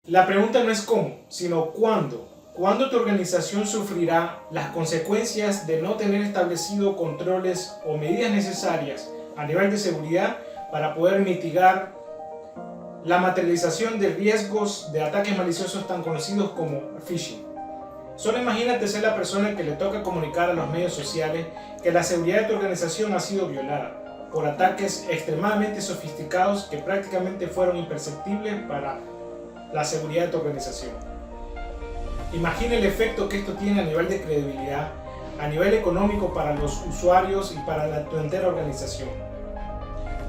La pregunta no es cómo, sino cuándo. ¿Cuándo tu organización sufrirá las consecuencias de no tener establecido controles o medidas necesarias a nivel de seguridad para poder mitigar la materialización de riesgos de ataques maliciosos tan conocidos como phishing? Solo imagínate ser la persona que le toca comunicar a los medios sociales que la seguridad de tu organización ha sido violada por ataques extremadamente sofisticados que prácticamente fueron imperceptibles para la seguridad de tu organización. Imagina el efecto que esto tiene a nivel de credibilidad, a nivel económico para los usuarios y para tu entera organización.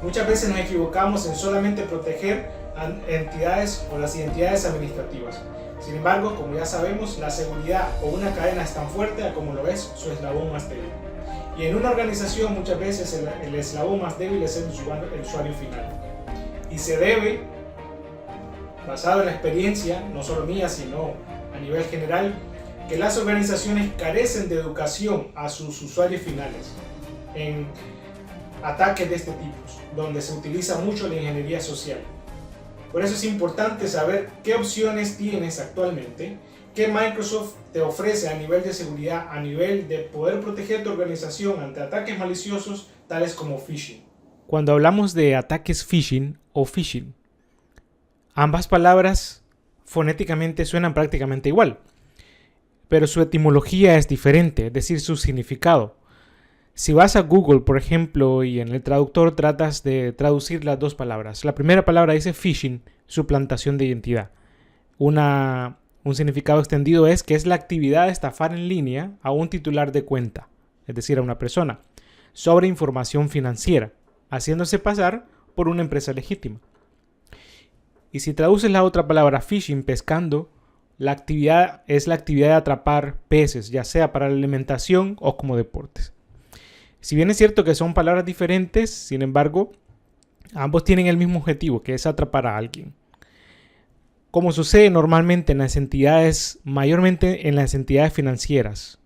Muchas veces nos equivocamos en solamente proteger a entidades o las identidades administrativas. Sin embargo, como ya sabemos, la seguridad o una cadena es tan fuerte como lo es su eslabón más débil. Y en una organización muchas veces el eslabón más débil es el usuario final. Y se debe, basado en la experiencia, no solo mía, sino a nivel general, que las organizaciones carecen de educación a sus usuarios finales en ataques de este tipo, donde se utiliza mucho la ingeniería social. Por eso es importante saber qué opciones tienes actualmente, qué Microsoft te ofrece a nivel de seguridad, a nivel de poder proteger tu organización ante ataques maliciosos tales como phishing. Cuando hablamos de ataques phishing o phishing, ambas palabras fonéticamente suenan prácticamente igual, pero su etimología es diferente, es decir, su significado. Si vas a Google, por ejemplo, y en el traductor tratas de traducir las dos palabras, la primera palabra dice phishing, suplantación de identidad. Un significado extendido es que es la actividad de estafar en línea a un titular de cuenta, es decir, a una persona, sobre información financiera, haciéndose pasar por una empresa legítima. Y si traduces la otra palabra phishing, pescando, la actividad es la actividad de atrapar peces, ya sea para la alimentación o como deportes. Si bien es cierto que son palabras diferentes, sin embargo, ambos tienen el mismo objetivo, que es atrapar a alguien. Como sucede normalmente en las entidades, mayormente en las entidades financieras.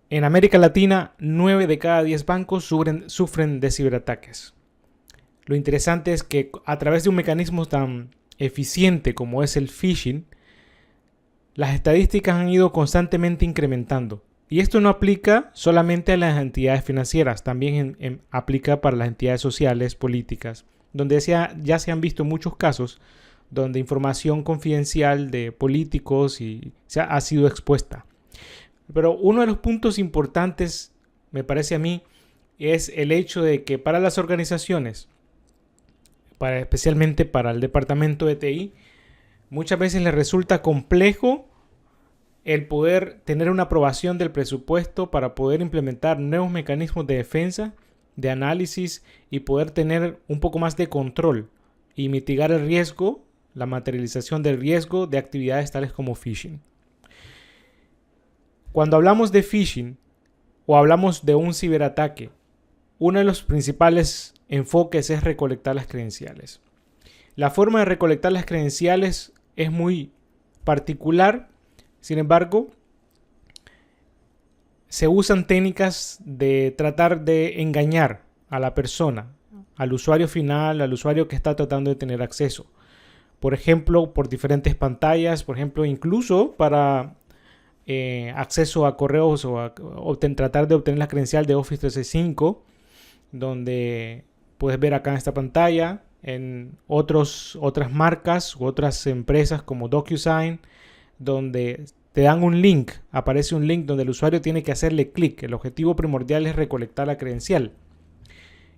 En América Latina, 9 de cada 10 bancos sufren de ciberataques. Lo interesante es que a través de un mecanismo tan eficiente como es el phishing, las estadísticas han ido constantemente incrementando. Y esto no aplica solamente a las entidades financieras, también aplica para las entidades sociales, políticas, donde ya se han visto muchos casos donde información confidencial de políticos ha sido expuesta. Pero uno de los puntos importantes, me parece a mí, es el hecho de que para las organizaciones, especialmente para el departamento de TI, muchas veces les resulta complejo el poder tener una aprobación del presupuesto para poder implementar nuevos mecanismos de defensa, de análisis y poder tener un poco más de control y mitigar el riesgo, la materialización del riesgo de actividades tales como phishing. Cuando hablamos de phishing o hablamos de un ciberataque, uno de los principales enfoques es recolectar las credenciales. La forma de recolectar las credenciales es muy particular. Sin embargo, se usan técnicas de tratar de engañar a la persona, al usuario final, al usuario que está tratando de tener acceso. Por ejemplo, por diferentes pantallas, por ejemplo, incluso para acceso a correos o tratar de obtener la credencial de Office 365, donde puedes ver acá en esta pantalla, en otras marcas u otras empresas como DocuSign, donde te dan un link, aparece un link donde el usuario tiene que hacerle clic. El objetivo primordial es recolectar la credencial.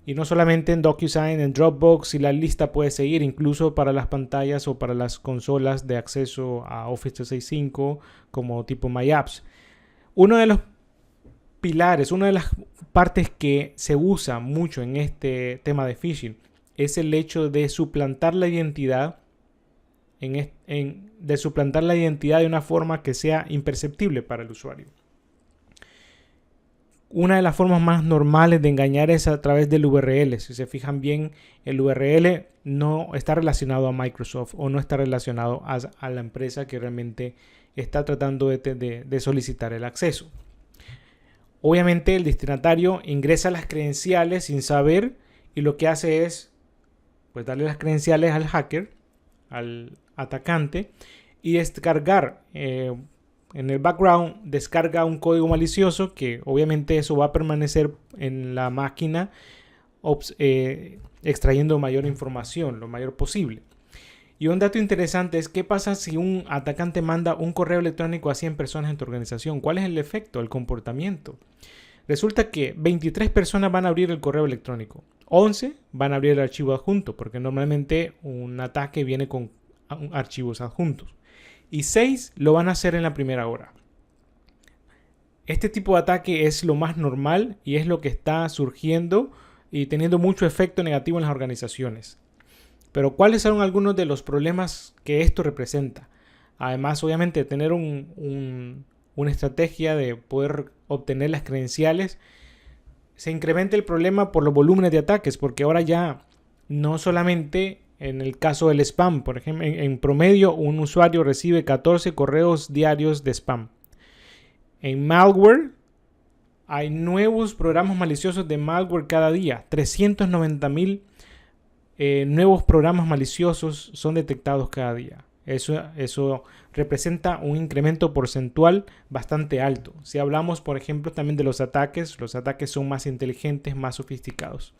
Y no solamente en DocuSign, en Dropbox, y la lista puede seguir incluso para las pantallas o para las consolas de acceso a Office 365 como tipo My Apps. Uno de los pilares, una de las partes que se usa mucho en este tema de phishing es el hecho de suplantar la identidad de una forma que sea imperceptible para el usuario. Una de las formas más normales de engañar es a través del URL. Si se fijan bien, el URL no está relacionado a Microsoft o no está relacionado a la empresa que realmente está tratando de solicitar el acceso. Obviamente el destinatario ingresa las credenciales sin saber y lo que hace es pues darle las credenciales al hacker, al atacante y descargar en el background, descarga un código malicioso que obviamente eso va a permanecer en la máquina extrayendo mayor información, lo mayor posible. Y un dato interesante es qué pasa si un atacante manda un correo electrónico a 100 personas en tu organización. ¿Cuál es el efecto, el comportamiento? Resulta que 23 personas van a abrir el correo electrónico. 11 van a abrir el archivo adjunto, porque normalmente un ataque viene con archivos adjuntos. Y 6 lo van a hacer en la primera hora. Este tipo de ataque es lo más normal y es lo que está surgiendo y teniendo mucho efecto negativo en las organizaciones. Pero ¿cuáles son algunos de los problemas que esto representa? Además, obviamente, tener una estrategia de poder obtener las credenciales, se incrementa el problema por los volúmenes de ataques, porque ahora ya no solamente en el caso del spam, por ejemplo, en promedio un usuario recibe 14 correos diarios de spam. En malware hay nuevos programas maliciosos de malware cada día, 390,000 nuevos programas maliciosos son detectados cada día. Eso representa un incremento porcentual bastante alto. Si hablamos, por ejemplo, también de los ataques son más inteligentes, más sofisticados.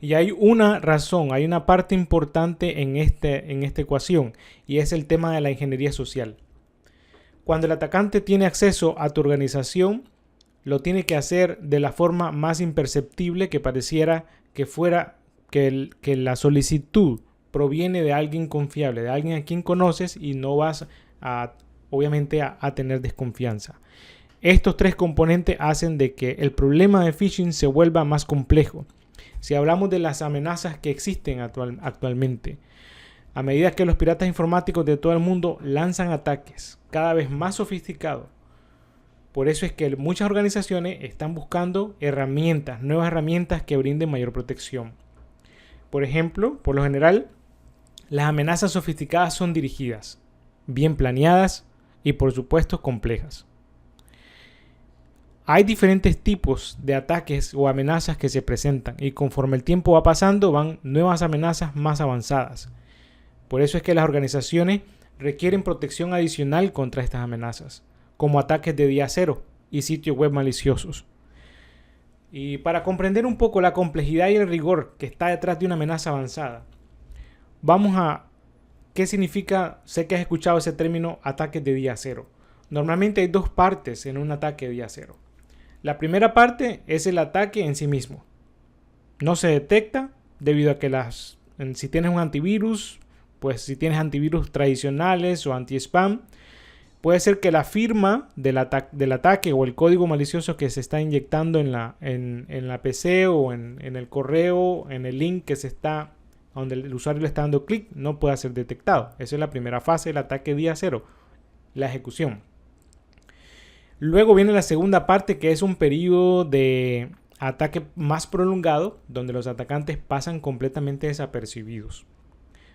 Y hay una razón, hay una parte importante en esta ecuación, y es el tema de la ingeniería social. Cuando el atacante tiene acceso a tu organización, lo tiene que hacer de la forma más imperceptible, que pareciera que fuera que la solicitud proviene de alguien confiable, de alguien a quien conoces y no vas obviamente a tener desconfianza. Estos tres componentes hacen de que el problema de phishing se vuelva más complejo. Si hablamos de las amenazas que existen actualmente, a medida que los piratas informáticos de todo el mundo lanzan ataques cada vez más sofisticados, por eso es que muchas organizaciones están buscando nuevas herramientas que brinden mayor protección. Por ejemplo, por lo general, las amenazas sofisticadas son dirigidas, bien planeadas y por supuesto complejas. Hay diferentes tipos de ataques o amenazas que se presentan y conforme el tiempo va pasando van nuevas amenazas más avanzadas. Por eso es que las organizaciones requieren protección adicional contra estas amenazas, como ataques de día cero y sitios web maliciosos. Y para comprender un poco la complejidad y el rigor que está detrás de una amenaza avanzada, vamos a qué significa, sé que has escuchado ese término ataques de día cero. Normalmente hay dos partes en un ataque de día cero. La primera parte es el ataque en sí mismo. No se detecta debido a que si tienes un antivirus, pues si tienes antivirus tradicionales o anti-spam, puede ser que la firma del ataque o el código malicioso que se está inyectando en la PC o en el correo, en el link donde el usuario le está dando clic, no pueda ser detectado. Esa es la primera fase del ataque día cero, la ejecución. Luego viene la segunda parte, que es un periodo de ataque más prolongado, donde los atacantes pasan completamente desapercibidos.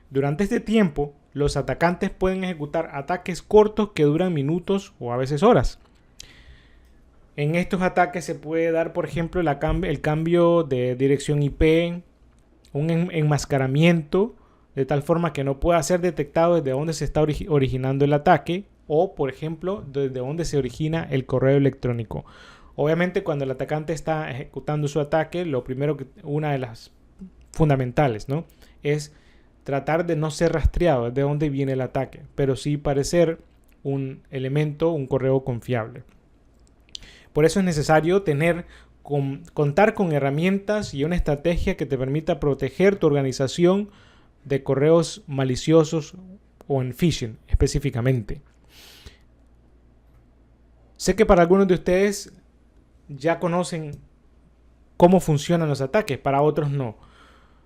Durante este tiempo, los atacantes pueden ejecutar ataques cortos que duran minutos o a veces horas. En estos ataques se puede dar, por ejemplo, el cambio de dirección IP, un enmascaramiento, de tal forma que no pueda ser detectado desde dónde se está originando el ataque o, por ejemplo, desde dónde se origina el correo electrónico. Obviamente, cuando el atacante está ejecutando su ataque, una de las fundamentales, ¿no?, es tratar de no ser rastreado de dónde viene el ataque, pero sí parecer un correo confiable. Por eso es necesario contar con herramientas y una estrategia que te permita proteger tu organización de correos maliciosos o en phishing específicamente. Sé que para algunos de ustedes ya conocen cómo funcionan los ataques, para otros no.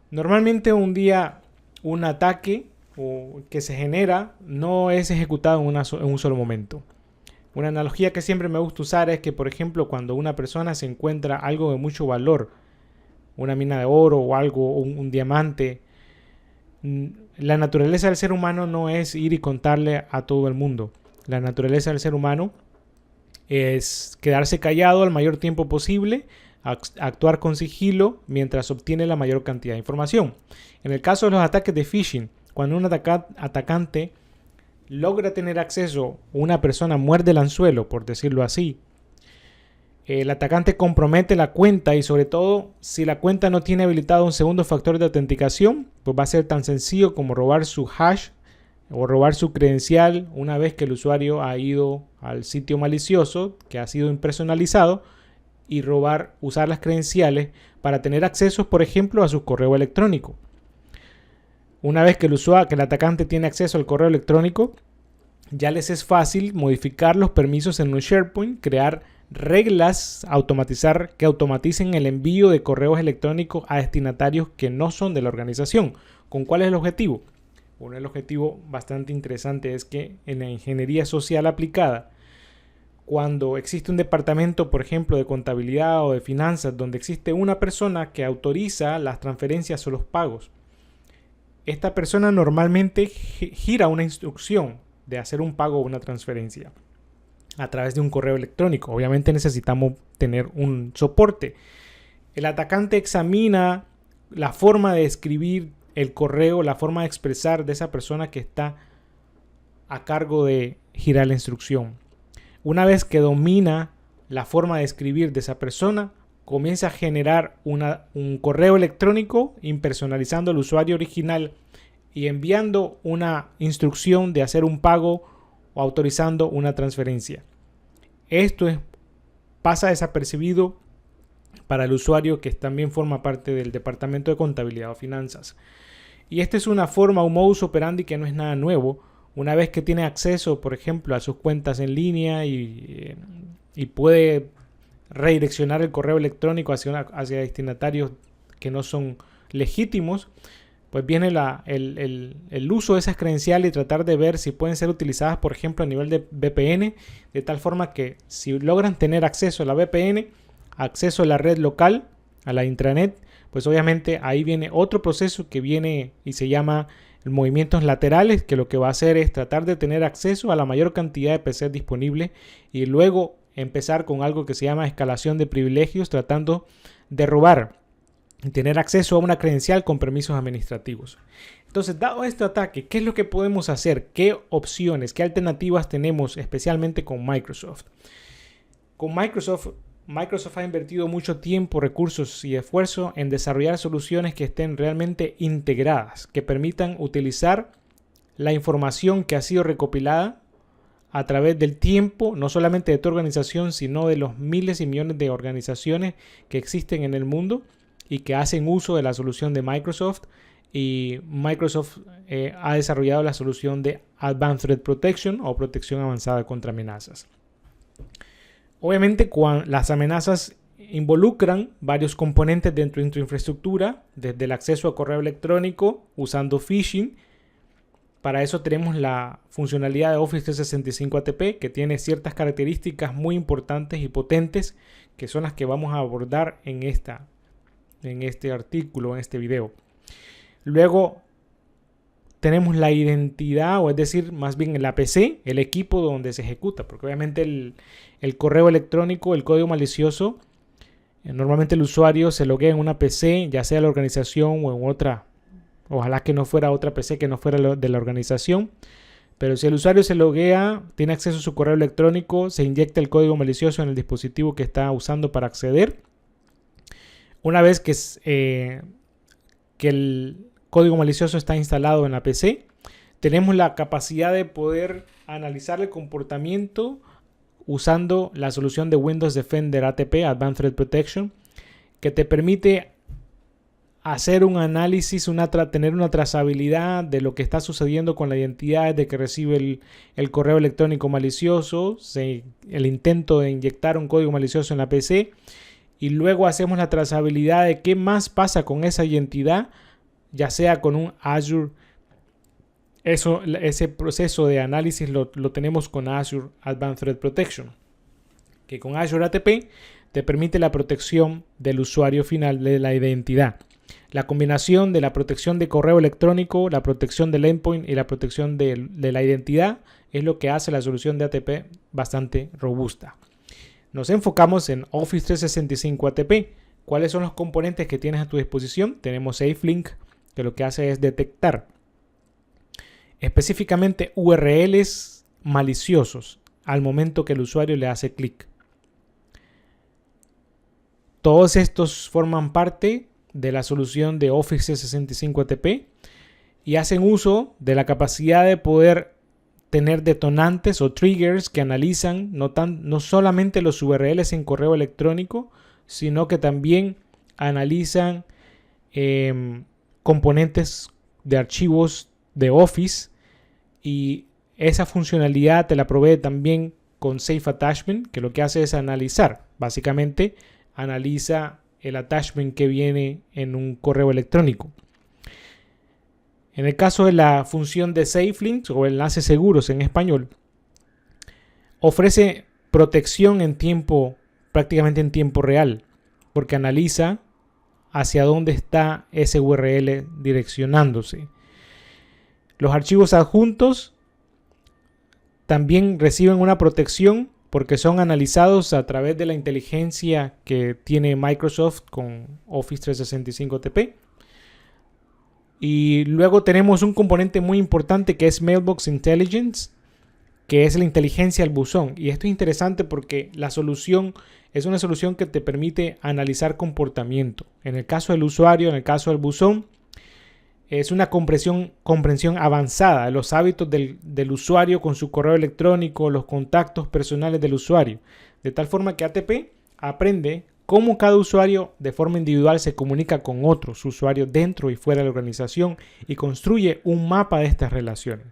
Normalmente un ataque que se genera no es ejecutado en un solo momento. Una analogía que siempre me gusta usar es que, por ejemplo, cuando una persona se encuentra algo de mucho valor, una mina de oro o algo, un diamante, la naturaleza del ser humano no es ir y contarle a todo el mundo. La naturaleza del ser humano es quedarse callado al mayor tiempo posible, actuar con sigilo mientras obtiene la mayor cantidad de información. En el caso de los ataques de phishing, cuando un atacante logra tener acceso, una persona muerde el anzuelo, por decirlo así, el atacante compromete la cuenta y sobre todo si la cuenta no tiene habilitado un segundo factor de autenticación, pues va a ser tan sencillo como robar su hash o robar su credencial una vez que el usuario ha ido al sitio malicioso que ha sido impersonalizado y usar las credenciales para tener acceso, por ejemplo, a su correo electrónico. Una vez que el atacante tiene acceso al correo electrónico, ya les es fácil modificar los permisos en un SharePoint, crear reglas, que automaticen el envío de correos electrónicos a destinatarios que no son de la organización. ¿Con cuál es el objetivo? Bueno, el objetivo bastante interesante es que en la ingeniería social aplicada, cuando existe un departamento, por ejemplo, de contabilidad o de finanzas, donde existe una persona que autoriza las transferencias o los pagos, esta persona normalmente gira una instrucción de hacer un pago o una transferencia a través de un correo electrónico. Obviamente necesitamos tener un soporte. El atacante examina la forma de escribir el correo, la forma de expresar de esa persona que está a cargo de girar la instrucción. Una vez que domina la forma de escribir de esa persona, comienza a generar un correo electrónico impersonalizando al usuario original y enviando una instrucción de hacer un pago o autorizando una transferencia. Esto pasa desapercibido para el usuario que también forma parte del departamento de contabilidad o finanzas. Y esta es una forma, un modus operandi que no es nada nuevo. Una vez que tiene acceso, por ejemplo, a sus cuentas en línea y puede redireccionar el correo electrónico hacia destinatarios que no son legítimos, pues viene el uso de esas credenciales y tratar de ver si pueden ser utilizadas, por ejemplo, a nivel de VPN, de tal forma que si logran tener acceso a la VPN, acceso a la red local, a la intranet, pues obviamente ahí viene otro proceso que viene y se llama movimientos laterales, que lo que va a hacer es tratar de tener acceso a la mayor cantidad de PCs disponibles y luego empezar con algo que se llama escalación de privilegios, tratando de robar y tener acceso a una credencial con permisos administrativos. Entonces, dado este ataque, ¿qué es lo que podemos hacer? ¿Qué opciones, qué alternativas tenemos especialmente con Microsoft? Con Microsoft ha invertido mucho tiempo, recursos y esfuerzo en desarrollar soluciones que estén realmente integradas, que permitan utilizar la información que ha sido recopilada a través del tiempo, no solamente de tu organización, sino de los miles y millones de organizaciones que existen en el mundo y que hacen uso de la solución de Microsoft. Y Microsoft ha desarrollado la solución de Advanced Threat Protection o protección avanzada contra amenazas. Obviamente, las amenazas involucran varios componentes dentro de tu infraestructura, desde el acceso a correo electrónico usando phishing. Para eso tenemos la funcionalidad de Office 365 ATP, que tiene ciertas características muy importantes y potentes, que son las que vamos a abordar en este artículo, en este video. Luego tenemos la identidad, o es decir, más bien la PC, el equipo donde se ejecuta, porque obviamente el correo electrónico, el código malicioso, normalmente el usuario se loguea en una PC, ya sea la organización o en otra. Ojalá que no fuera otra PC que no fuera de la organización. Pero si el usuario se loguea, tiene acceso a su correo electrónico, se inyecta el código malicioso en el dispositivo que está usando para acceder. Una vez que el código malicioso está instalado en la PC, tenemos la capacidad de poder analizar el comportamiento usando la solución de Windows Defender ATP, Advanced Threat Protection, que te permite hacer un análisis, tener una trazabilidad de lo que está sucediendo con la identidad desde que recibe el correo electrónico malicioso, el intento de inyectar un código malicioso en la PC, y luego hacemos la trazabilidad de qué más pasa con esa identidad, ya sea con un Azure. Ese proceso de análisis lo tenemos con Azure Advanced Threat Protection, que con Azure ATP te permite la protección del usuario final de la identidad. La combinación de la protección de correo electrónico, la protección del endpoint y la protección de la identidad es lo que hace la solución de ATP bastante robusta. Nos enfocamos en Office 365 ATP. ¿Cuáles son los componentes que tienes a tu disposición? Tenemos SafeLink, que lo que hace es detectar específicamente URLs maliciosos al momento que el usuario le hace clic. Todos estos forman parte de la solución de Office 365 ATP y hacen uso de la capacidad de poder tener detonantes o triggers que analizan no solamente los URLs en correo electrónico, sino que también analizan componentes de archivos de Office, y esa funcionalidad te la provee también con Safe Attachment, que lo que hace es analizar. Básicamente analiza el attachment que viene en un correo electrónico. En el caso de la función de SafeLinks o enlaces seguros en español, ofrece protección prácticamente en tiempo real, porque analiza hacia dónde está ese URL direccionándose. Los archivos adjuntos también reciben una protección porque son analizados a través de la inteligencia que tiene Microsoft con Office 365 ATP. Y luego tenemos un componente muy importante que es Mailbox Intelligence, que es la inteligencia al buzón. Y esto es interesante porque la solución es una solución que te permite analizar comportamiento. En el caso del usuario, en el caso del buzón, es una comprensión avanzada de los hábitos del usuario con su correo electrónico, los contactos personales del usuario. De tal forma que ATP aprende cómo cada usuario de forma individual se comunica con otros usuarios dentro y fuera de la organización y construye un mapa de estas relaciones.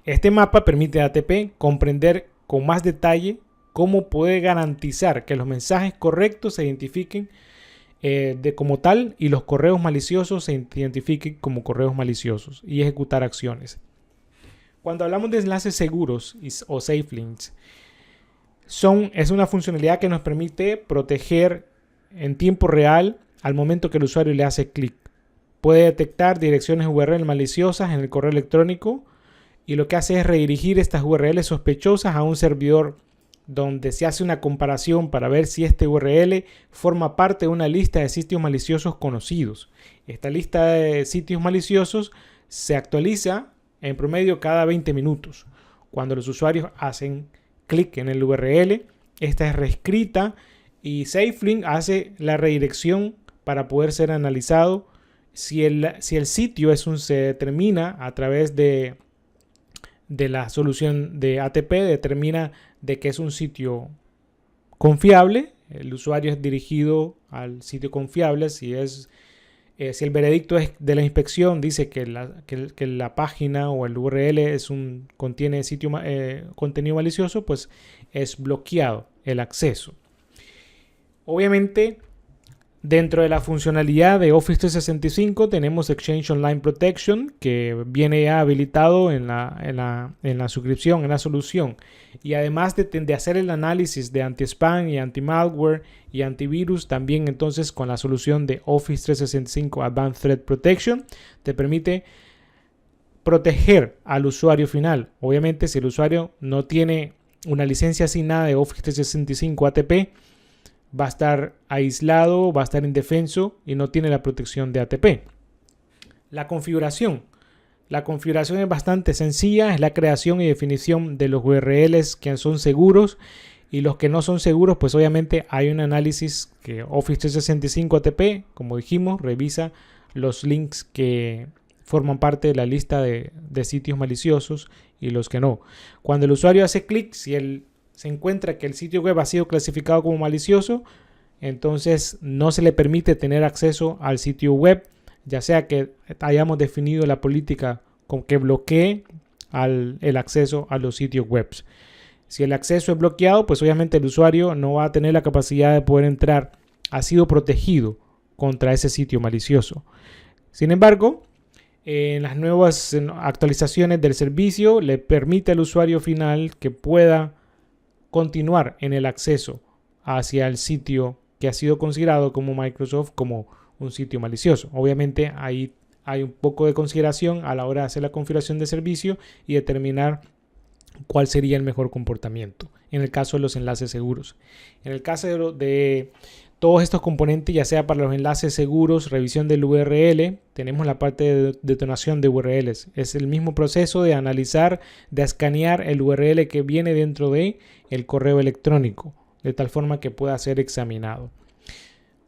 Este mapa permite a ATP comprender con más detalle cómo puede garantizar que los mensajes correctos se identifiquen como tal y los correos maliciosos se identifiquen como correos maliciosos y ejecutar acciones. Cuando hablamos de enlaces seguros o safe links, es una funcionalidad que nos permite proteger en tiempo real al momento que el usuario le hace clic. Puede detectar direcciones URL maliciosas en el correo electrónico y lo que hace es redirigir estas URL sospechosas a un servidor donde se hace una comparación para ver si este URL forma parte de una lista de sitios maliciosos conocidos. Esta lista de sitios maliciosos se actualiza en promedio cada 20 minutos. Cuando los usuarios hacen clic en el URL, esta es reescrita y SafeLink hace la redirección para poder ser analizado. Si el sitio se determina a través de la solución de ATP, determina de que es un sitio confiable, el usuario es dirigido al sitio confiable. Si el veredicto de la inspección dice que la página o el URL contiene contenido malicioso, pues es bloqueado el acceso. Obviamente, dentro de la funcionalidad de Office 365 tenemos Exchange Online Protection, que viene ya habilitado en la suscripción, en la solución. Y además de hacer el análisis de anti-spam y anti-malware y antivirus, también entonces con la solución de Office 365 Advanced Threat Protection te permite proteger al usuario final. Obviamente, si el usuario no tiene una licencia asignada de Office 365 ATP, va a estar aislado, va a estar indefenso y no tiene la protección de ATP. La configuración es bastante sencilla, es la creación y definición de los URLs que son seguros y los que no son seguros, pues obviamente hay un análisis que Office 365 ATP, como dijimos, revisa los links que forman parte de la lista de sitios maliciosos y los que no. Cuando el usuario hace clic, si se encuentra que el sitio web ha sido clasificado como malicioso, entonces no se le permite tener acceso al sitio web, ya sea que hayamos definido la política con que bloquee el acceso a los sitios web. Si el acceso es bloqueado, pues obviamente el usuario no va a tener la capacidad de poder entrar. Ha sido protegido contra ese sitio malicioso. Sin embargo, en las nuevas actualizaciones del servicio le permite al usuario final que pueda continuar en el acceso hacia el sitio que ha sido considerado como Microsoft como un sitio malicioso. Obviamente ahí hay un poco de consideración a la hora de hacer la configuración de servicio y determinar cuál sería el mejor comportamiento en el caso de los enlaces seguros. En el caso de todos estos componentes, ya sea para los enlaces seguros, revisión del URL, tenemos la parte de detonación de URLs. Es el mismo proceso de analizar, de escanear el URL que viene dentro de el correo electrónico, de tal forma que pueda ser examinado.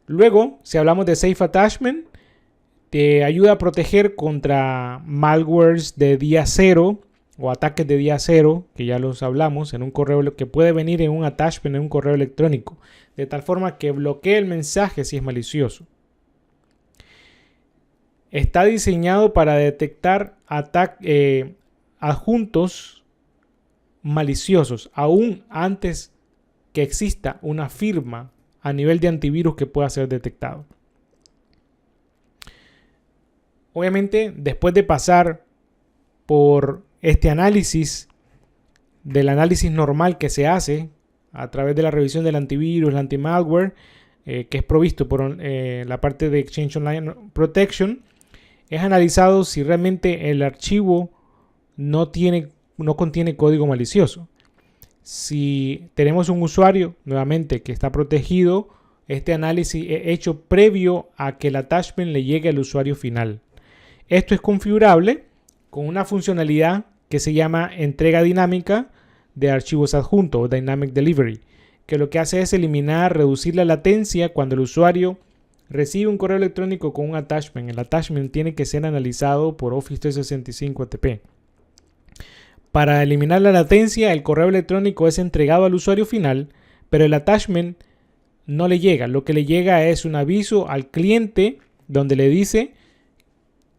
Luego, si hablamos de Safe Attachment, te ayuda a proteger contra malwares de día cero o ataques de día cero, que ya los hablamos, en un correo que puede venir en un attachment en un correo electrónico, de tal forma que bloquee el mensaje si es malicioso. Está diseñado para detectar adjuntos maliciosos, aún antes que exista una firma a nivel de antivirus que pueda ser detectado. Obviamente, después de pasar por este análisis, del análisis normal que se hace a través de la revisión del antivirus, el anti-malware, que es provisto por la parte de Exchange Online Protection, es analizado si realmente el archivo no contiene código malicioso. Si tenemos un usuario, nuevamente, que está protegido, este análisis es hecho previo a que el attachment le llegue al usuario final. Esto es configurable con una funcionalidad que se llama entrega dinámica de archivos adjuntos o Dynamic Delivery, que lo que hace es reducir la latencia cuando el usuario recibe un correo electrónico con un attachment. El attachment tiene que ser analizado por Office 365 ATP. Para eliminar la latencia, el correo electrónico es entregado al usuario final, pero el attachment no le llega. Lo que le llega es un aviso al cliente donde le dice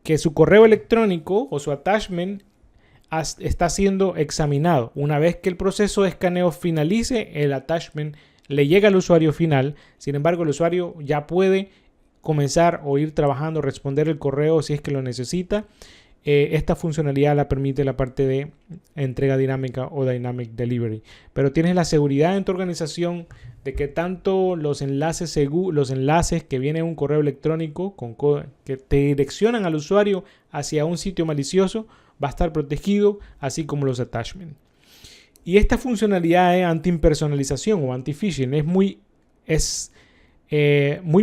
que su correo electrónico o su attachment está siendo examinado. Una vez que el proceso de escaneo finalice, el attachment le llega al usuario final. Sin embargo, el usuario ya puede comenzar o ir trabajando, responder el correo si es que lo necesita. Esta funcionalidad la permite la parte de entrega dinámica o Dynamic Delivery. Pero tienes la seguridad en tu organización de que tanto los enlaces que vienen en un correo electrónico que te direccionan al usuario hacia un sitio malicioso va a estar protegido, así como los attachments. Y esta funcionalidad de anti-impersonalización o anti-phishing es muy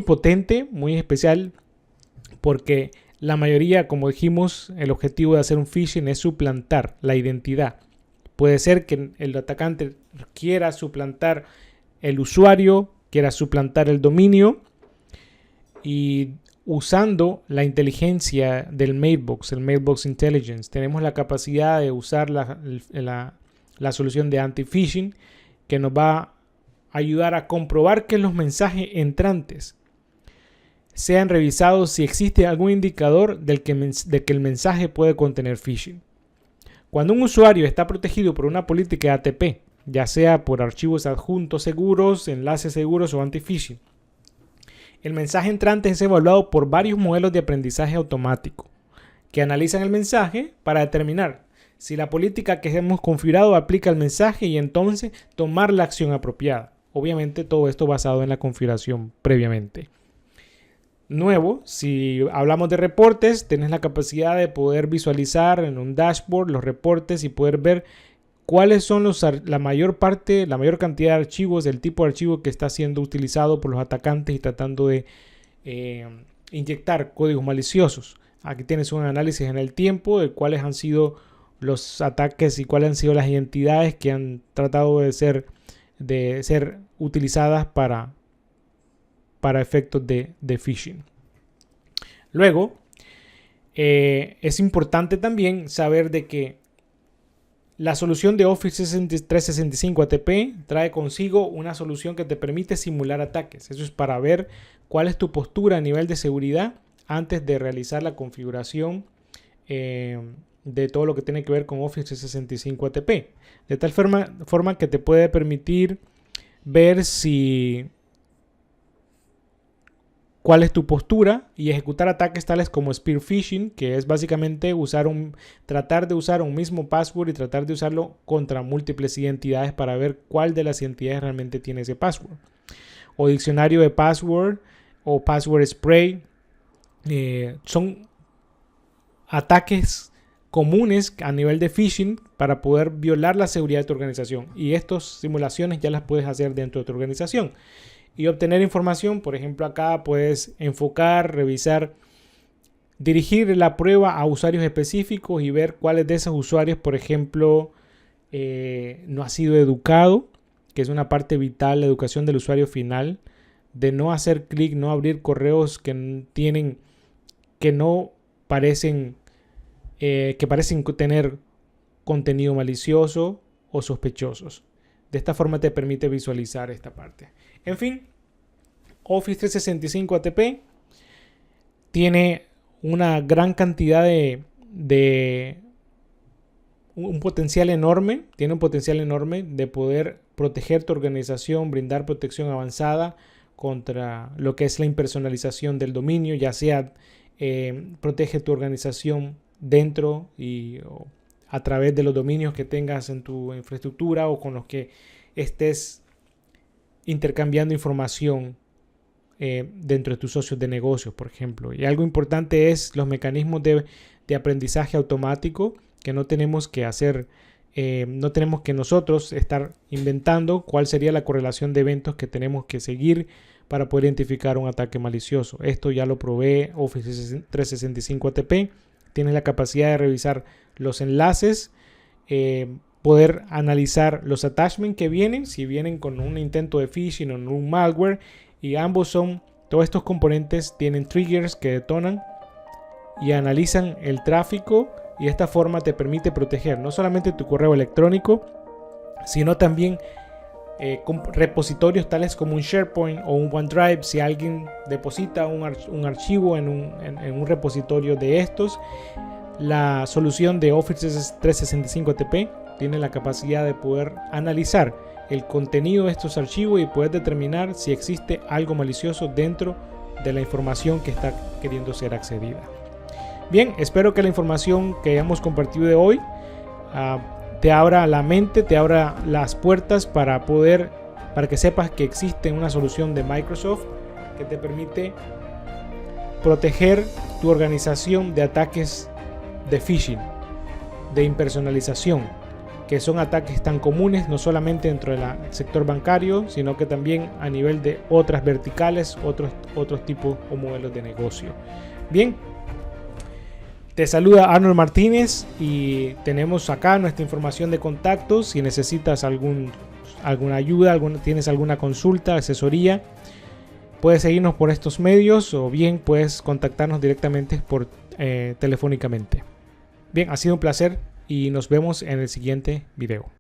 potente, muy especial, porque la mayoría, como dijimos, el objetivo de hacer un phishing es suplantar la identidad. Puede ser que el atacante quiera suplantar el usuario, quiera suplantar el dominio, y usando la inteligencia del Mailbox, el Mailbox Intelligence, tenemos la capacidad de usar la solución de anti-phishing, que nos va a ayudar a comprobar que los mensajes entrantes sean revisados si existe algún indicador de que el mensaje puede contener phishing. Cuando un usuario está protegido por una política ATP, ya sea por archivos adjuntos seguros, enlaces seguros o anti-phishing, el mensaje entrante es evaluado por varios modelos de aprendizaje automático que analizan el mensaje para determinar si la política que hemos configurado aplica el mensaje y entonces tomar la acción apropiada. Obviamente todo esto basado en la configuración previamente. Nuevo, si hablamos de reportes, tienes la capacidad de poder visualizar en un dashboard los reportes y poder ver cuáles son la mayor cantidad de archivos, del tipo de archivo que está siendo utilizado por los atacantes y tratando de inyectar códigos maliciosos. Aquí tienes un análisis en el tiempo de cuáles han sido los ataques y cuáles han sido las identidades que han tratado de ser utilizadas para efectos de phishing. Luego, es importante también saber de que la solución de Office 365 ATP trae consigo una solución que te permite simular ataques. Eso es para ver cuál es tu postura a nivel de seguridad antes de realizar la configuración de todo lo que tiene que ver con Office 365 ATP. De tal forma que te puede permitir ver cuál es tu postura y ejecutar ataques tales como spear phishing, que es básicamente tratar de usar un mismo password y tratar de usarlo contra múltiples identidades para ver cuál de las identidades realmente tiene ese password. O diccionario de password o password spray. Son ataques comunes a nivel de phishing para poder violar la seguridad de tu organización. Y estas simulaciones ya las puedes hacer dentro de tu organización. y obtener información. Por ejemplo, acá puedes enfocar, revisar, dirigir la prueba a usuarios específicos y ver cuáles de esos usuarios, por ejemplo, no ha sido educado, que es una parte vital, la educación del usuario final, de no hacer clic, no abrir correos que parecen tener contenido malicioso o sospechosos. De esta forma te permite visualizar esta parte. En fin, Office 365 ATP tiene una gran cantidad de un potencial enorme, tiene un potencial enorme de poder proteger tu organización, brindar protección avanzada contra lo que es la impersonalización del dominio, ya sea protege tu organización dentro o a través de los dominios que tengas en tu infraestructura o con los que estés intercambiando información dentro de tus socios de negocios, por ejemplo. Y algo importante es los mecanismos de aprendizaje automático que no tenemos que hacer, no tenemos que nosotros estar inventando cuál sería la correlación de eventos que tenemos que seguir para poder identificar un ataque malicioso. Esto ya lo provee Office 365 ATP. Tienes la capacidad de revisar los enlaces, poder analizar los attachments que vienen, si vienen con un intento de phishing o un malware, y todos estos componentes tienen triggers que detonan y analizan el tráfico, y de esta forma te permite proteger no solamente tu correo electrónico, sino también con repositorios tales como un SharePoint o un OneDrive. Si alguien deposita un archivo en un repositorio de estos, la solución de Office 365 ATP tiene la capacidad de poder analizar el contenido de estos archivos y poder determinar si existe algo malicioso dentro de la información que está queriendo ser accedida. Bien, espero que la información que hayamos compartido de hoy te abra la mente, te abra las puertas para que sepas que existe una solución de Microsoft que te permite proteger tu organización de ataques de phishing, de impersonalización, que son ataques tan comunes no solamente dentro del sector bancario, sino que también a nivel de otras verticales, otros tipos o modelos de negocio. Bien, te saluda Arnold Martínez y tenemos acá nuestra información de contacto. Si necesitas alguna ayuda, tienes alguna consulta, asesoría, puedes seguirnos por estos medios o bien puedes contactarnos directamente telefónicamente. Bien, ha sido un placer y nos vemos en el siguiente video.